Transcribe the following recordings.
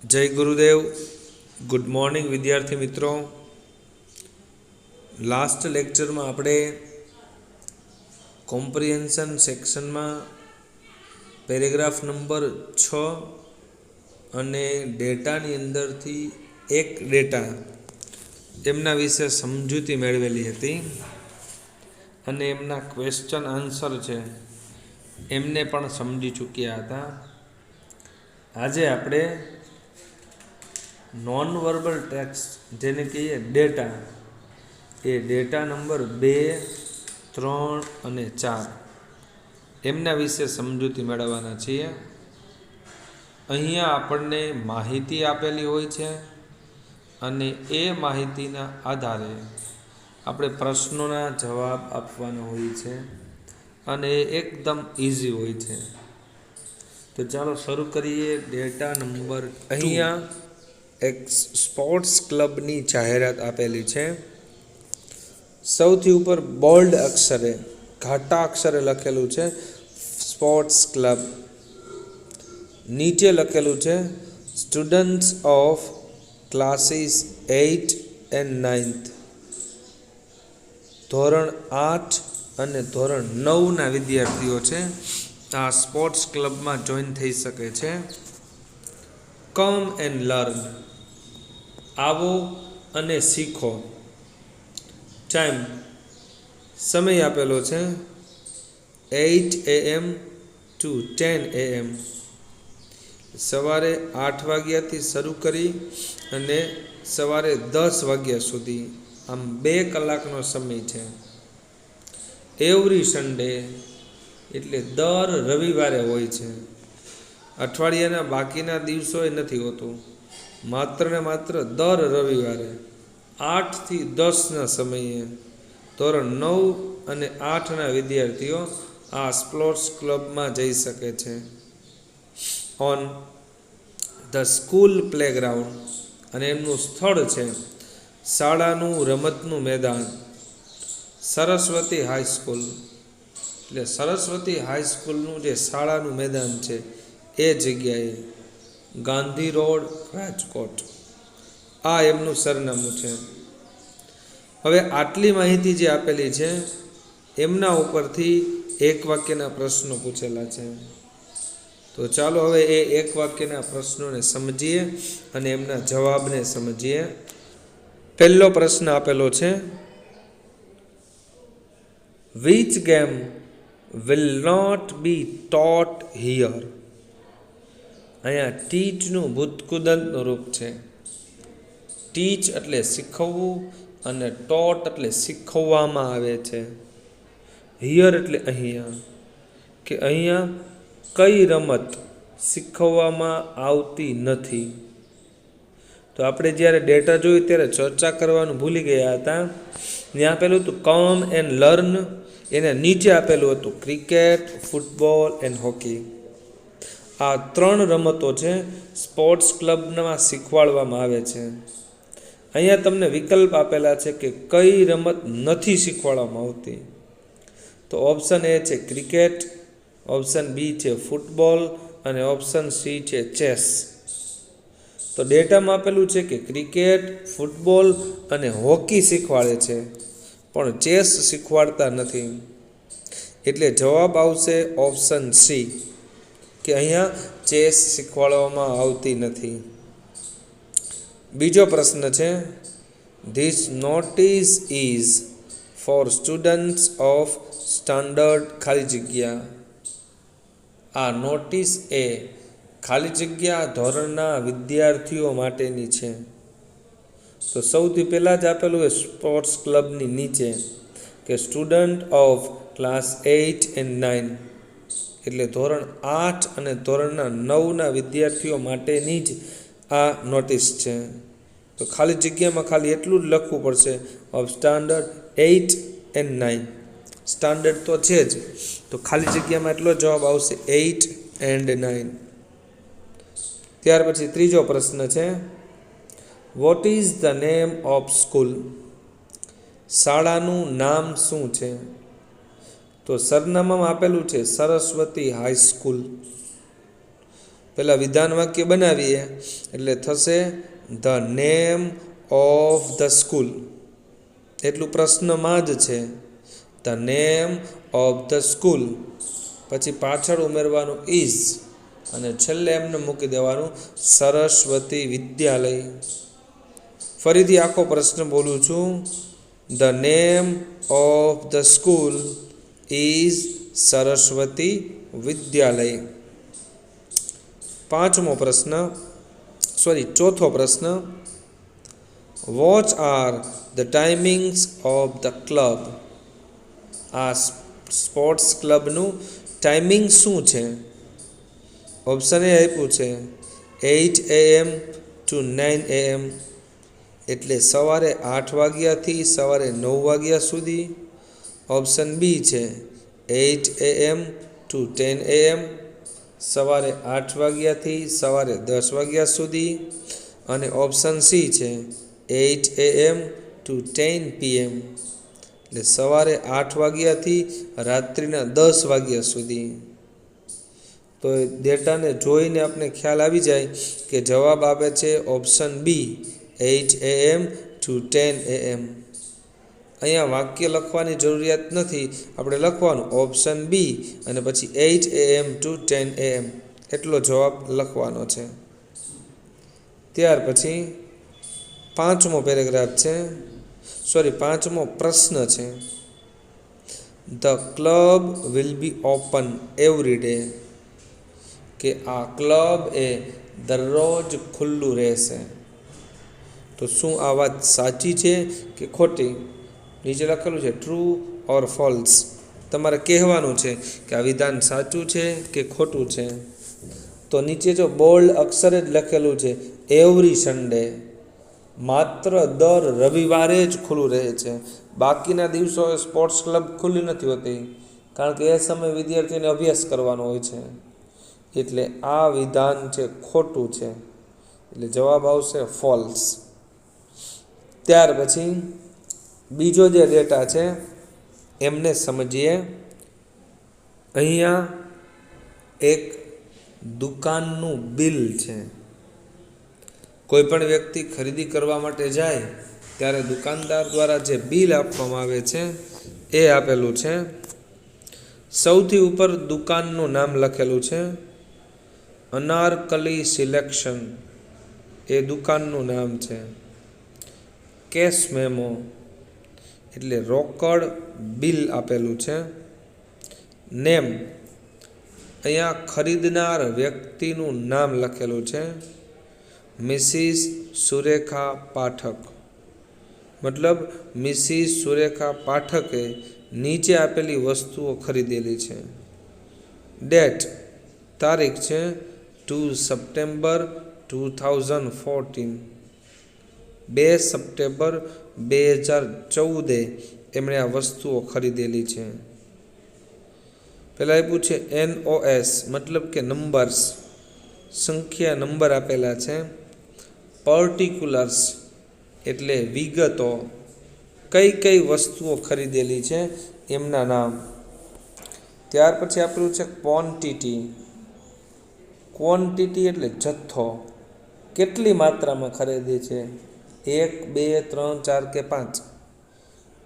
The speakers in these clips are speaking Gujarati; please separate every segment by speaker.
Speaker 1: जय गुरुदेव। गुड मॉर्निंग विद्यार्थी मित्रों। लास्ट लेक्चर में આપણે કોમ્પ્રિહેન્શન સેક્શન में પેરેગ્રાફ નંબર 6 અને ડેટાની અંદરથી એક ડેટા એમના વિશે સમજૂતી મેળવેલી હતી અને એમના ક્વેશ્ચન આન્સર છે એમને પણ સમજી ચૂક્યા હતા। આજે આપણે नॉन वर्बल टेक्स्ट जेने कहीए डेटा ए डेटा नंबर 2, 3 અને 4 एमना विषे समजूती मेळववाना छीए। अहींया आपणने माहिती आपेली होय छे अने ए माहितीना आधारे आपणे प्रश्नोना जवाब आपवाना होय छे अने एकदम इजी होय छे। तो चालो शरू करीए। डेटा नंबर अहींया एक स्पोर्ट्स क्लबनी जाहेरात आपेली छे। सौथी ऊपर बोल्ड अक्षरे घाटा अक्षरे लखेलू छे स्पोर्ट्स क्लब। नीचे लखेलू छे स्टूडेंट्स ऑफ क्लासेस 8 एंड 9 धोरण 8 અને ધોરણ 9 ના વિદ્યાર્થીઓ છે આ સ્પોર્ટ્સ ક્લબમાં જોઈન થઈ શકે છે। કમ એન્ડ લર્ન आवो अने सीखो। टाइम समय आपेलो छे 8 AM टू 10 AM। सवारे 8 वाग्याथी शरू करी अने सवारे 10 वाग्या सुधी आम 2 कलाकनो समय छे। एवरी संडे एटले दर रविवारे होय छे। अठवाडियाना बाकीना दिवसोए नथी होतुं। मात्र ने मात्र दर रविवारे 8 થી 10 ना समये धोरण 9 અને 8 ना विद्यार्थीओ आ स्पोर्ट्स क्लब में जई सके छे। ऑन ध स्कूल प्लेग्राउंड अने एमनुं स्थळ छे शाळानुं रमतनुं मैदान सरस्वती हाई स्कूल। એટલે સરસ્વતી હાઈ સ્કૂલનું જે શાળાનું મેદાન છે એ જગ્યાએ गांधी रोड राजकोट आ एमनुं सरनामું છે। હવે આટલી માહિતી જે આપેલી છે એમના ઉપરથી એક વાક્યના પ્રશ્નો પૂછેલા છે। તો ચાલો હવે એ એક વાક્યના પ્રશ્નોને સમજીએ અને એમના જવાબને સમજીએ। પહેલો પ્રશ્ન આપેલો છે Which game will not be taught here? अहींया टीचनुं भूतकुदंतनुं रूप छे। टीच एटले शीखवવું અને टॉट एटले शीखववामां आवे छे। हियर एटले अहींया के अहींया कई रमत शीखववामां आवती नथी। तो आपणे ज्यारे डेटा जोयो त्यारे चर्चा करवानुं भूली गया हता। त्यां आपेલું હતું कम एंड लर्न एने नीचे आपेલું હતું क्रिकेट, फूटबॉल एंड हॉकी। आ 3 रमतो छे स्पोर्ट्स क्लबमां शीखवाडवामां आवे छे। अहींया तमने विकल्प आपेला छे के कई रमत नथी शीखवाडवामां आवती। तो ऑप्शन ए छे क्रिकेट, ऑप्शन बी छे फूटबॉल अने ऑप्शन सी छे चेस। तो डेटामां आपेલું छे के क्रिकेट, फूटबॉल अने हॉकी शीखवाडे छे पण चेस शीखवाडता नथी। एटले जवाब आवशे ऑप्शन सी के अहींया चेस शीखवाडवामां आवती नथी। बीजो प्रश्न छे this notice is for students of standard खाली जग्या। आ नोटिस ए खाली जग्या धोरणना विद्यार्थीओ माटेनी छे। तो सौथी पहेला ज आपेलुं है स्पोर्ट्स क्लबनी नीचे के स्टूडेंट ऑफ क्लास 8 एंड 9 એટલે ધોરણ 8 અને ધોરણના 9 ના વિદ્યાર્થીઓ માટેની જ આ નોટિસ છે। તો ખાલી જગ્યામાં ખાલી એટલું જ લખવું પડશે ઓફ સ્ટાન્ડર્ડ 8 એન્ડ 9। સ્ટાન્ડર્ડ તો છે જ, તો ખાલી જગ્યામાં એટલો જવાબ આવશે 8 એન્ડ 9। ત્યાર પછી ત્રીજો પ્રશ્ન છે vote is the name of school? શાળાનું નામ શું છે? तो सरनामामां आपेलुं छे सरस्वती हाई स्कूल। પહેલાં વિધાન વાક્ય બનાવીએ એટલે થશે the name of the school. એટલું પ્રશ્નમાં જ છે, the name of the school. પછી પાછળ ઉમેરવાનું ઇઝ અને છેલ્લે એમને મૂકી દેવાનું સરસ્વતી વિદ્યાલય. ફરીથી આખો પ્રશ્ન બોલું છું. The name of the school is Saraswati Vidyalaya. ચોથો પ્રશ્ન. What are the timings of the club. આ સ્પોર્ટ્સ ક્લબનું ટાઈમિંગ શું છે? ઓપ્શન એ આપ્યું છે 8 AM to 9 AM, એટલે સવારે 8 વાગ્યાથી સવારે 9 વાગ્યા સુધી. ઓપ્શન બી છે 8 AM to 10 AM, સવારે 8 વાગ્યાથી સવારે 10 વાગ્યા સુધી. અને ઓપ્શન સી છે 8 AM to 10 PM, એટલે સવારે 8 વાગ્યાથી રાત્રિના 10 વાગ્યા સુધી. તો એ ડેટાને જોઈને આપણે ખ્યાલ આવી જાય કે જવાબ આપે છે option B 8 AM to 10 AM. અહીંયા વાક્ય લખવાની જરૂરિયાત નથી, આપણે લખવાનું ઓપ્શન બી અને પછી 8 AM to 10 AM એટલો જવાબ લખવાનો છે. ત્યાર પછી પાંચમો પ્રશ્ન છે. The club will be open every day, કે આ ક્લબ એ દરરોજ ખુલ્લું રહેશે. તો શું આ વાત સાચી છે કે ખોટી? નીચે લખેલું છે ટ્રુ ઓર ફોલ્સ. તમારે કહેવાનું છે કે આ વિધાન સાચું છે કે ખોટું છે. તો નીચે જો બોલ્ડ અક્ષરે જ લખેલું છે એવરી સન્ડે, માત્ર દર રવિવારે જ ખુલ્લું રહે છે. બાકીના દિવસો સ્પોર્ટ્સ ક્લબ ખુલ્લી નથી હોતી, કારણ કે એ સમયે વિદ્યાર્થીઓને અભ્યાસ કરવાનો હોય છે. એટલે આ વિધાન છે ખોટું છે, એટલે જવાબ આવશે ફોલ્સ. ત્યાર પછી બીજો જે ડેટા છે એમને સમજીએ. અહીંયા એક દુકાનનું બિલ છે. કોઈ પણ વ્યક્તિ ખરીદી કરવા માટે જાય ત્યારે દુકાનદાર દ્વારા જે બિલ આપવામાં આવે છે એ આપેલું છે. સૌથી ઉપર દુકાનનું નામ લખેલું છે અનારકલી સિલેક્શન, એ દુકાનનું નામ છે. કેશ મેમો એટલે રોકડ બિલ આપેલું છે. નેમ, અહીંયા ખરીદનાર વ્યક્તિનું નામ લખેલું છે મિસિસ સુરેખા પાઠક, મતલબ મિસિસ સુરેખા પાઠકે નીચે આપેલી વસ્તુઓ ખરીદેલી છે. ડેટ, તારીખ છે 2 સપ્ટેમ્બર 2014, 2 સપ્ટેમ્બર 2014 એમણે આ વસ્તુઓ ખરીદેલી છે. પહેલાં આપ્યું છે NOS, મતલબ કે નંબર્સ, સંખ્યા નંબર આપેલા છે. પર્ટિક્યુલર્સ એટલે વિગતો, કઈ કઈ વસ્તુઓ ખરીદેલી છે એમના નામ. ત્યાર પછી આપેલું છે ક્વોન્ટિટી. ક્વોન્ટિટી એટલે જથ્થો, કેટલી માત્રામાં ખરીદી છે, 1, 2, 3, 4 કે 5.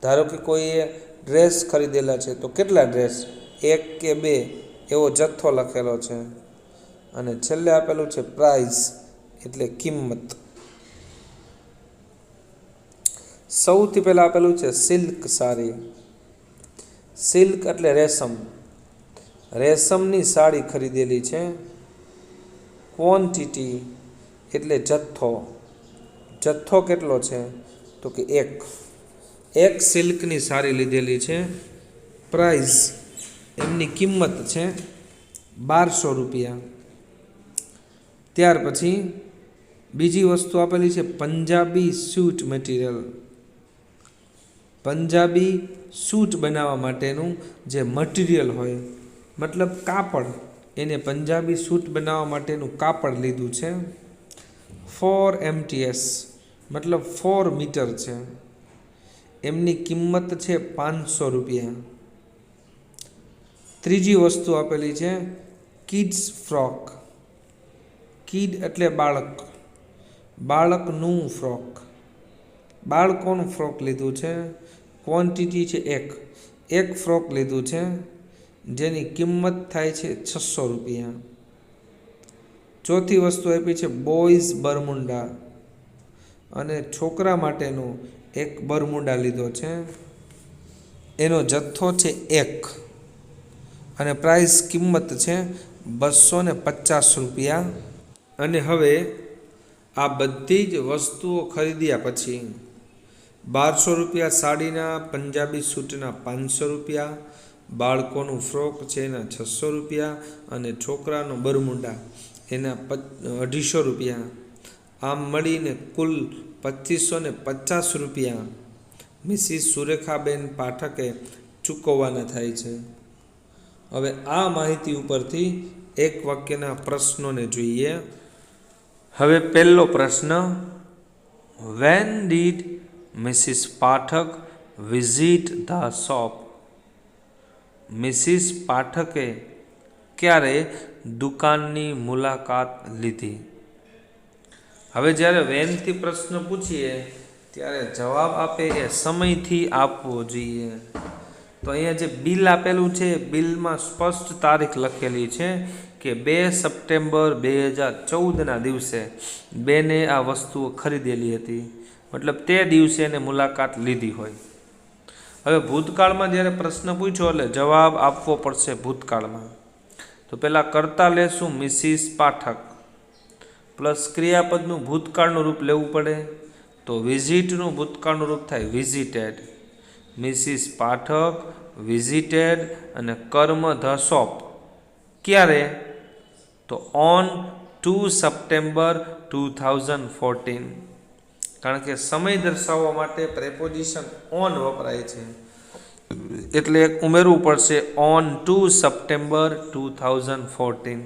Speaker 1: ધારો કે કોઈએ ડ્રેસ ખરીદેલા છે તો કેટલા ડ્રેસ, 1 કે 2 એવો જથ્થો લખેલો છે. અને છેલ્લે આપેલું છે પ્રાઇસ એટલે કિંમત. સૌથી પહેલાં આપેલું છે સિલ્ક સાડી. સિલ્ક એટલે રેશમ, રેશમની સાડી ખરીદેલી છે. ક્વોન્ટિટી એટલે જથ્થો, જથ્થો કેટલો છે તો કે 1 સિલ્કની સાડી લીધેલી છે. પ્રાઇસ, એમની કિંમત છે 1200 રૂપિયા. ત્યાર પછી બીજી વસ્તુ આપેલી છે Punjabi suit material. Punjabi suit બનાવવા માટેનું જે મટીરિયલ હોય, મતલબ કાપડ, એને પંજાબી સૂટ બનાવવા માટેનું કાપડ લીધું છે. 4 MTS મતલબ 4 મીટર છે. એમની કિંમત છે 500 રૂપિયા. ત્રીજી વસ્તુ આપેલી છે કિડ્સ ફ્રોક. કિડ એટલે બાળક, બાળકનું ફ્રોક, બાળકોનું ફ્રોક લીધું છે. ક્વોન્ટિટી છે એક ફ્રોક લીધું છે જેની કિંમત થાય છે 600 રૂપિયા. ચોથી વસ્તુ આપી છે બોયઝ બરમુંડા, અને છોકરા માટેનો એક બરમુંડા લીધો છે, એનો જથ્થો છે 1 અને પ્રાઇસ કિંમત છે 250 રૂપિયા. અને હવે આ બધી જ વસ્તુઓ ખરીદ્યા પછી 1200 રૂપિયા સાડીના, પંજાબી સૂટના 500 રૂપિયા, બાળકોનું ફ્રોક છે એના 600 રૂપિયા અને છોકરાનો બરમુંડા એના 250 રૂપિયા. આમ મળીને કુલ 2550 રૂપિયા મિસિસ સુરેખાબેન પાઠકે ચૂકવવાના થાય છે. હવે આ માહિતી ઉપરથી એક વાક્યના પ્રશ્નોને જોઈએ. હવે પહેલો પ્રશ્ન, when did Mrs Pathak visit the shop? Mrs પાઠકે ક્યારે દુકાનની મુલાકાત લીધી? હવે જ્યારે વેનથી પ્રશ્ન પૂછીએ ત્યારે જવાબ આપે એ સમયથી આપવો જોઈએ. તો અહીંયા જે બિલ આપેલું છે, બિલમાં સ્પષ્ટ તારીખ લખેલી છે કે 2 સપ્ટેમ્બર 2014ના દિવસે બેને આ વસ્તુઓ ખરીદેલી હતી, મતલબ તે દિવસે એને મુલાકાત લીધી હોય. હવે ભૂતકાળમાં જ્યારે પ્રશ્ન પૂછ્યો એટલે જવાબ આપવો પડશે ભૂતકાળમાં. તો પહેલાં કરતા લેશું મિસિસ પાઠક, પ્લસ ક્રિયાપદનું ભૂતકાળનું રૂપ લેવું પડે. તો વિઝિટનું ભૂતકાળનું રૂપ થાય વિઝિટેડ. મિસિસ પાઠક વિઝિટેડ અને કર્મ ધ શોપ ક્યારે? તો ઓન 2 સપ્ટેમ્બર 2014. કારણ કે સમય દર્શાવવા માટે પ્રેપોઝિશન ઓન વપરાય છે એટલે એક ઉમેરવું પડશે ઓન 2 સપ્ટેમ્બર 2014.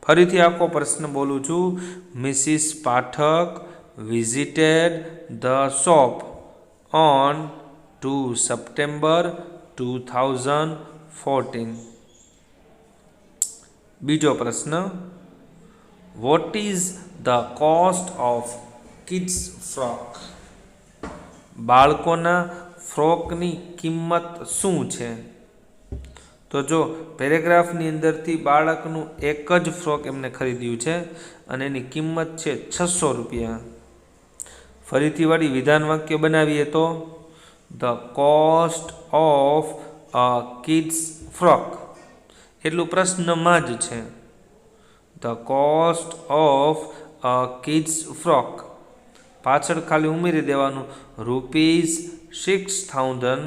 Speaker 1: ફરીથી આખો પ્રશ્ન બોલું છું. Mrs Pathak visited the shop on 2 September 2014. બીજો પ્રશ્ન, what is the cost of kids frock? બાળકોના ફ્રોકની કિંમત શું છે? તો જો પેરેગ્રાફની અંદરથી બાળકનું એક જ ફ્રોક એમને ખરીદ્યું છે અને એની કિંમત છે 600 રૂપિયા. ફરીથી વાળી વિધાન વાક્ય બનાવીએ તો the cost of a kids frock, એટલું પ્રશ્નમાં જ છે. The cost of a kids frock, પાછળ ખાલી ઉમેરી દેવાનું ₹6000,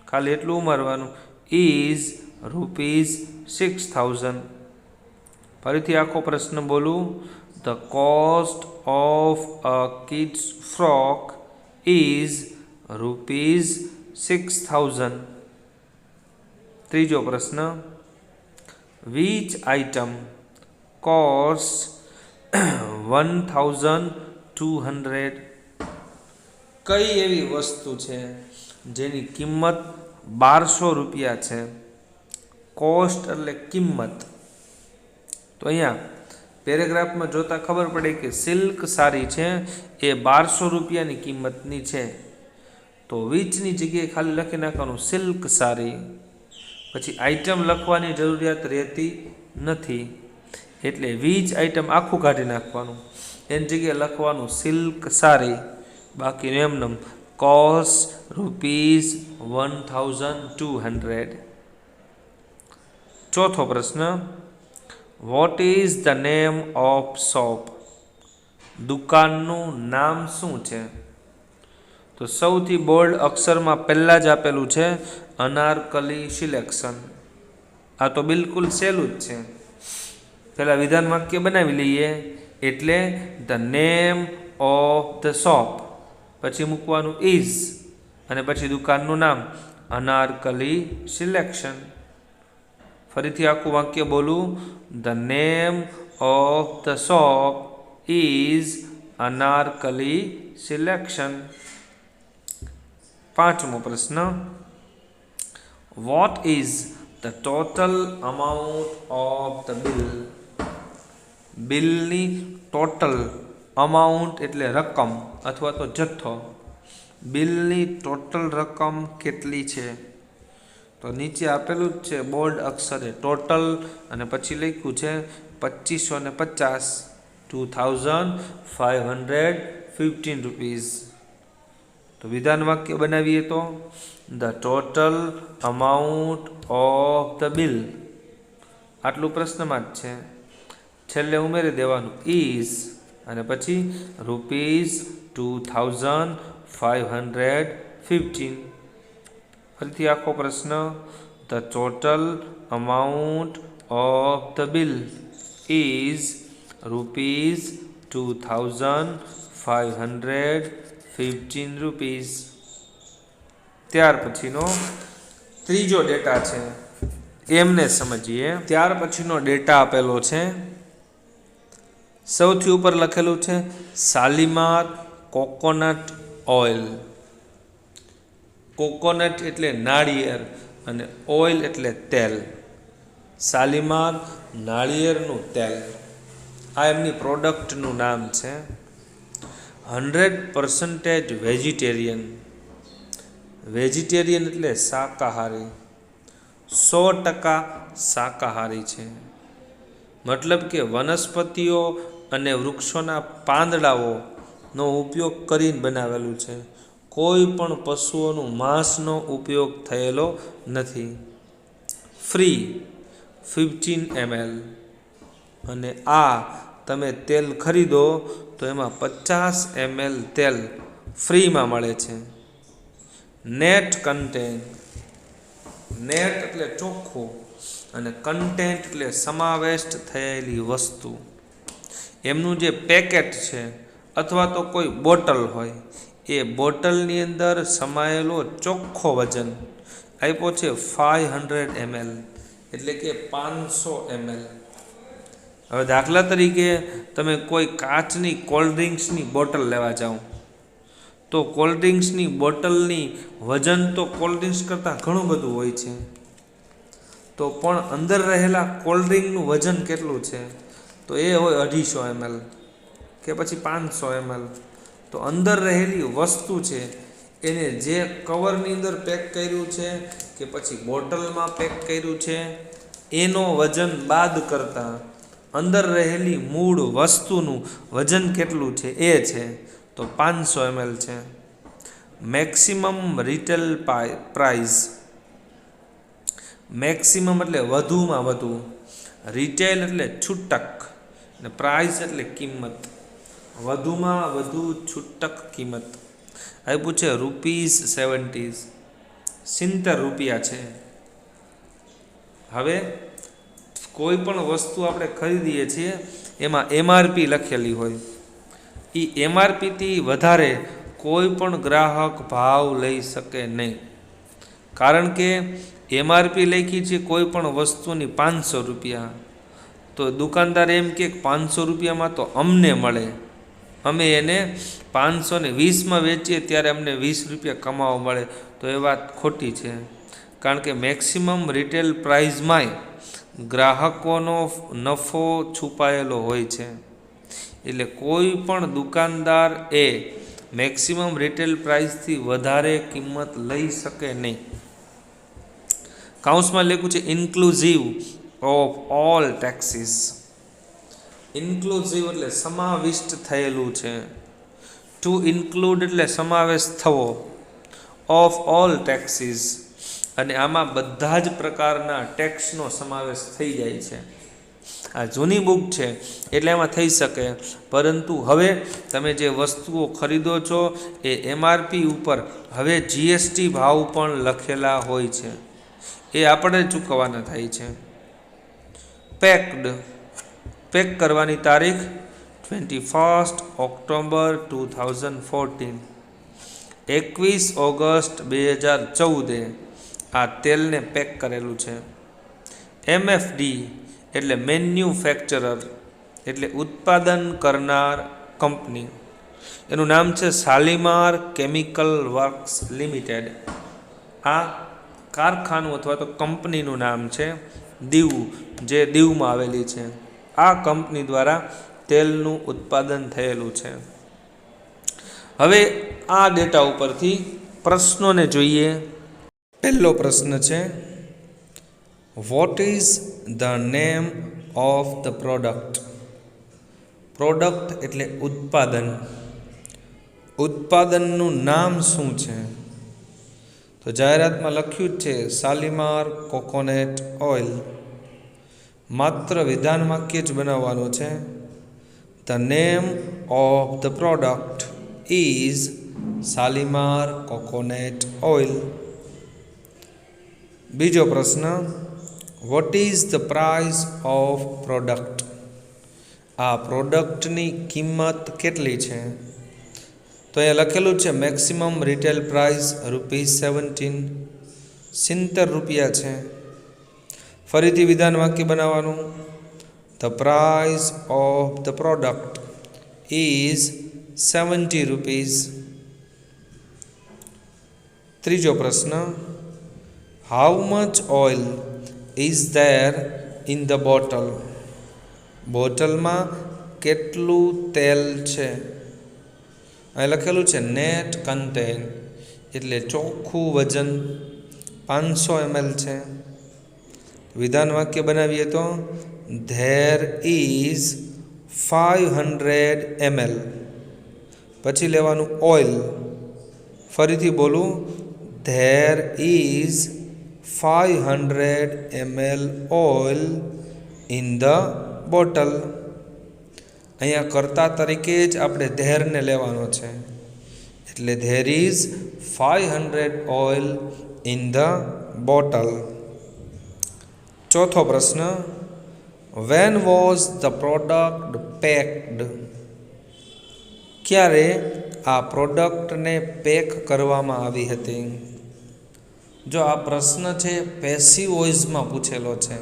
Speaker 1: ખાલી એટલું ઉમેરવાનું ઇઝ ₹6000. ફરીથી આખો પ્રશ્ન બોલું. The cost of a kids frock is ₹6000. ત્રીજો પ્રશ્ન, વિચ આઇટમ કોસ્ટ 1200? કઈ એવી વસ્તુ છે જેની કિંમત 1200 રૂપિયા છે? કોસ્ટ એટલે કિંમત. તો અહીંયા પેરેગ્રાફમાં જોતા ખબર પડે કે સિલ્ક સાડી છે એ 1200 રૂપિયાની કિંમતની છે. તો વિચની જગ્યાએ ખાલી લખી નાખવાનું સિલ્ક સાડી, પછી આઇટમ લખવાની જરૂરિયાત રહેતી નથી. એટલે વિચ આઇટમ આખું કાઢી નાખવાનું, એની જગ્યાએ લખવાનું સિલ્ક સાડી, બાકીનું એમનેમ કોસ્ટ ₹1200. ચોથો પ્રશ્ન, what is the name of shop? દુકાનનું નામ શું છે? તો સૌથી બોલ્ડ અક્ષરમાં પહેલાં જ આપેલું છે અનારકલી સિલેક્શન. આ તો બિલકુલ સહેલું જ છે. પહેલાં વિધાન વાક્ય બનાવી લઈએ. એટલે the name of the shop, પછી મૂકવાનું ઇઝ અને પછી દુકાનનું નામ અનારકલી સિલેક્શન. ફરીથી આખું વાક્ય બોલું. The name of the shop is anarkali selection. પાંચમો પ્રશ્ન, what is the total amount of the bill? બિલની ટોટલ અમાઉન્ટ એટલે રકમ અથવા તો જથ્થો. બિલની ટોટલ રકમ કેટલી છે? તો નીચે આપેલું જ છે બોલ્ડ અક્ષરે ટોટલ અને પછી લખ્યું છે 2550 2515 રૂપીસ. તો વિધાન વાક્ય બનાવીએ તો the total amount of the bill, આટલું પ્રશ્નમાં જ છે. છેલ્લે ઉમેરી દેવાનું ઇઝ અને પછી ₹2515. ફરીથી આખો પ્રશ્ન the total amount of the bill is ₹2515. ત્યાર પછીનો ત્રીજો ડેટા છે એમને સમજીએ. ત્યાર પછીનો ડેટા આપેલો છે. સૌથી ઉપર લખેલું છે શાલીમાર કોકોનટ ઓઇલ. કોકોનટ એટલે નાળિયેર અને ઓઇલ એટલે તેલ. શાલીમાર નાળિયેરનું તેલ, આ એમની પ્રોડક્ટનું નામ છે. 100% વેજીટેરિયન. વેજીટેરિયન એટલે શાકાહારી, 100% શાકાહારી છે. મતલબ કે વનસ્પતિઓ અને વૃક્ષોના પાંદડાઓનો ઉપયોગ કરીને બનાવેલું છે. કોઈ પણ પશુઓનું માંસનો ઉપયોગ થયેલો નથી. Free 15 ml. અને આ તમે તેલ ખરીદો તો એમાં 50 ml તેલ ફ્રીમાં મળે છે. Net content. નેટ એટલે ચોખ્ખું અને કન્ટેન્ટ એટલે સમાવેશ થયેલી વસ્તુ. એમનું જે પેકેટ છે અથવા તો કોઈ બોટલ હોય એ બોટલની અંદર સમાયેલો ચોખ્ખો વજન આપ્યો છે 500 ml એટલે કે 500 ml. હવે દાખલા તરીકે તમે કોઈ કાચની કોલ્ડ ડ્રિંક્સની બોટલ લેવા જાઓ તો કોલ્ડ ડ્રિંક્સની બોટલની વજન તો કોલ્ડ ડ્રિંક્સ કરતાં ઘણું બધું હોય છે. તો પણ અંદર રહેલા કોલ્ડ ડ્રિંકનું વજન કેટલું છે? તો એ હોય 250 ml કે પછી 500 ml. તો અંદર રહેલી વસ્તુ છે એને જે કવરની અંદર પેક કર્યું છે કે પછી બોટલમાં પેક કર્યું છે એનો વજન બાદ કરતાં અંદર રહેલી મૂળ વસ્તુનું વજન કેટલું છે એ છે તો 500 ml છે. Maximum retail price. મેક્સિમમ એટલે વધુમાં વધુ, રિટેલ એટલે છૂટક અને પ્રાઇસ એટલે કિંમત. વધુમાં વધુ છૂટક કિંમત આપ્યું છે ₹70. 70 રૂપિયા છે. હવે કોઈ પણ વસ્તુ આપણે ખરીદીએ છીએ એમાં MRP લખેલી હોય. એ MRPથી વધારે કોઈ પણ ગ્રાહક ભાવ લઈ શકે નહીં. કારણ કે MRP લખી છે કોઈ પણ વસ્તુની 500 રૂપિયા. તો દુકાનદાર એમ કે 500 રૂપિયામાં તો અમને મળે, અમે એને 520માં વેચીએ ત્યારે અમને 20 રૂપિયા કમાવા મળે. તો એ વાત ખોટી છે. કારણ કે મેક્સિમમ રિટેલ પ્રાઇઝમાંય ગ્રાહકોનો નફો છુપાયેલો હોય છે. એટલે કોઈ પણ દુકાનદાર એ મેક્સિમમ રિટેલ પ્રાઇસથી વધારે કિંમત લઈ શકે નહીં. કાઉન્સમાં લખ્યું છે inclusive of all taxes. Inclusive એટલે સમાવિષ્ટ થયેલું છે. ટુ ઇન્ક્લુડ એટલે સમાવેશ થવો. ઓફ ઓલ ટેક્સીસ અને આમાં બધા જ પ્રકારના ટેક્સનો સમાવેશ થઈ જાય છે. આ જૂની બુક છે એટલે એમાં થઈ શકે, પરંતુ હવે તમે જે વસ્તુઓ ખરીદો છો એ MRP ઉપર હવે GST ભાવ પણ લખેલા હોય છે, એ આપણે ચૂકવવાના થાય છે. પેક્ડ. પેક કરવાની તારીખ 21 ઓક્ટોબર 2014. 21 ઓગસ્ટ 2014 આ તેલને પેક કરેલું છે. MFD એટલે મેન્યુફેક્ચરર એટલે ઉત્પાદન કરનાર કંપની. એનું નામ છે શાલીમાર કેમિકલ વર્ક્સ લિમિટેડ. આ કારખાનું અથવા તો કંપનીનું નામ છે દીવ, જે દીવમાં આવેલી છે. આ કંપની દ્વારા તેલનું ઉત્પાદન થયેલું છે. હવે આ ડેટા ઉપરથી પ્રશ્નોને જોઈએ. પહેલો પ્રશ્ન છે, vote is the name of the product? Product એટલે ઉત્પાદન. ઉત્પાદનનું નામ શું છે? તો જાહેરાતમાં લખ્યું જ છે શાલીમાર કોકોનટ ઓઇલ. માત્ર વિધાન વાક્ય જ બનાવવાનું છે. The name of the product is Shalimar coconut oil. બીજો પ્રશ્ન, what is the price of product? આ પ્રોડક્ટની કિંમત કેટલી છે? તો અહીંયા લખેલું છે મેક્સિમમ રિટેલ પ્રાઇસ ₹17, 70 રૂપિયા છે. ફરીથી વિધાન વાક્ય બનાવવાનું. The price of the product is ₹70. ત્રીજો પ્રશ્ન, how much oil is there in the bottle? બોટલમાં કેટલું તેલ છે? અહીં લખેલું છે નેટ કન્ટેન એટલે ચોખ્ખું વજન 500 ml છે. વિધાન વાક્ય બનાવીએ તો ધેર ઇઝ 500 ml. પછી લેવાનું ઓઇલ. ફરીથી બોલું, there is 500 ml oil in the bottle. અહીંયા કર્તા તરીકે જ આપણે ધેરને લેવાનો છે એટલે there is 500 oil in the bottle. ચોથો પ્રશ્ન, when was the product packed? ક્યારે આ પ્રોડક્ટને પેક કરવામાં આવી હતી? જો આ પ્રશ્ન છે પેસિવ વોઇસમાં પૂછેલો છે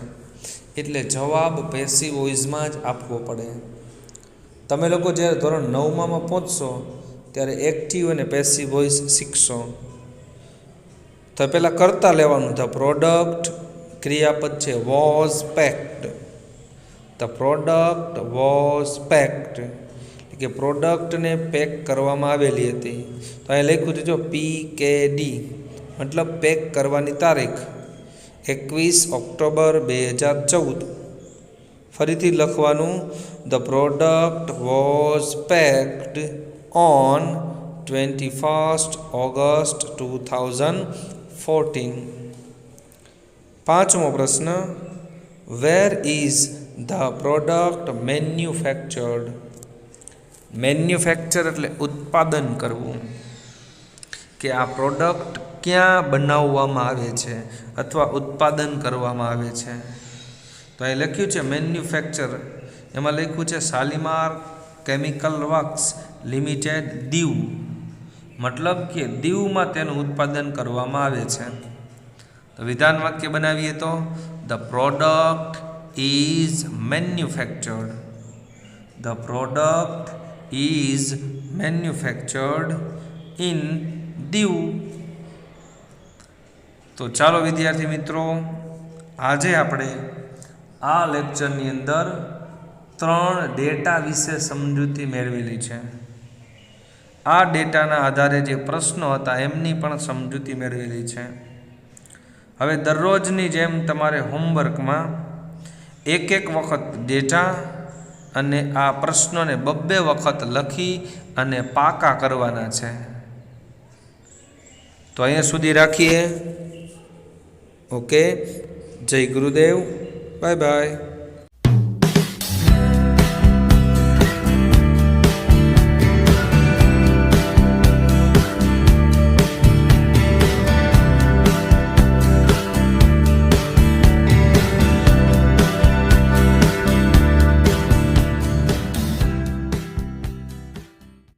Speaker 1: એટલે જવાબ પેસિવ વોઇસમાં જ આપવો પડે. તમે લોકો જ્યારે ધોરણ 9માં પહોંચશો ત્યારે એક્ટિવ અને પેસિવ વોઇસ શીખશો. તો પહેલાં કરતા લેવાનું. ધ પ્રોડક્ટ, ક્રિયાપદ છે was packed. The product was packed કે પ્રોડક્ટને પેક કરવામાં આવેલી હતી. તો અહીં લખ્યું છે જો PKD મતલબ પેક કરવાની તારીખ 21 ઓક્ટોબર 2014. ફરીથી લખવાનું, the product was packed on 21 August 2014. પાંચમો પ્રશ્ન, where is the product manufactured? Manufacture એટલે ઉત્પાદન કરવું, કે આ પ્રોડક્ટ ક્યાં બનાવવામાં આવે છે અથવા ઉત્પાદન કરવામાં આવે છે. તો અહીં લખ્યું છે મેન્યુફેક્ચર, એમાં લખ્યું છે Shalimar chemical works limited Diu. મતલબ કે દીવમાં તેનું ઉત્પાદન કરવામાં આવે છે. તો વિધાન વાક્ય બનાવીએ તો the product is manufactured. The product is manufactured in Diu. તો ચાલો વિદ્યાર્થી મિત્રો, આજે આપણે આ લેક્ચરની અંદર 3 ડેટા વિશે સમજૂતી મેળવેલી છે. આ ડેટાના આધારે જે પ્રશ્નો હતા એમની પણ સમજૂતી મેળવેલી છે. હવે દરરોજની જેમ તમારે હોમવર્કમાં એક વખત ડેટા અને આ પ્રશ્નોને 2 વખત લખી અને પાકા કરવાના છે. તો અહીંયા સુધી રાખીએ. ઓકે, જય ગુરુદેવ, બાય બાય.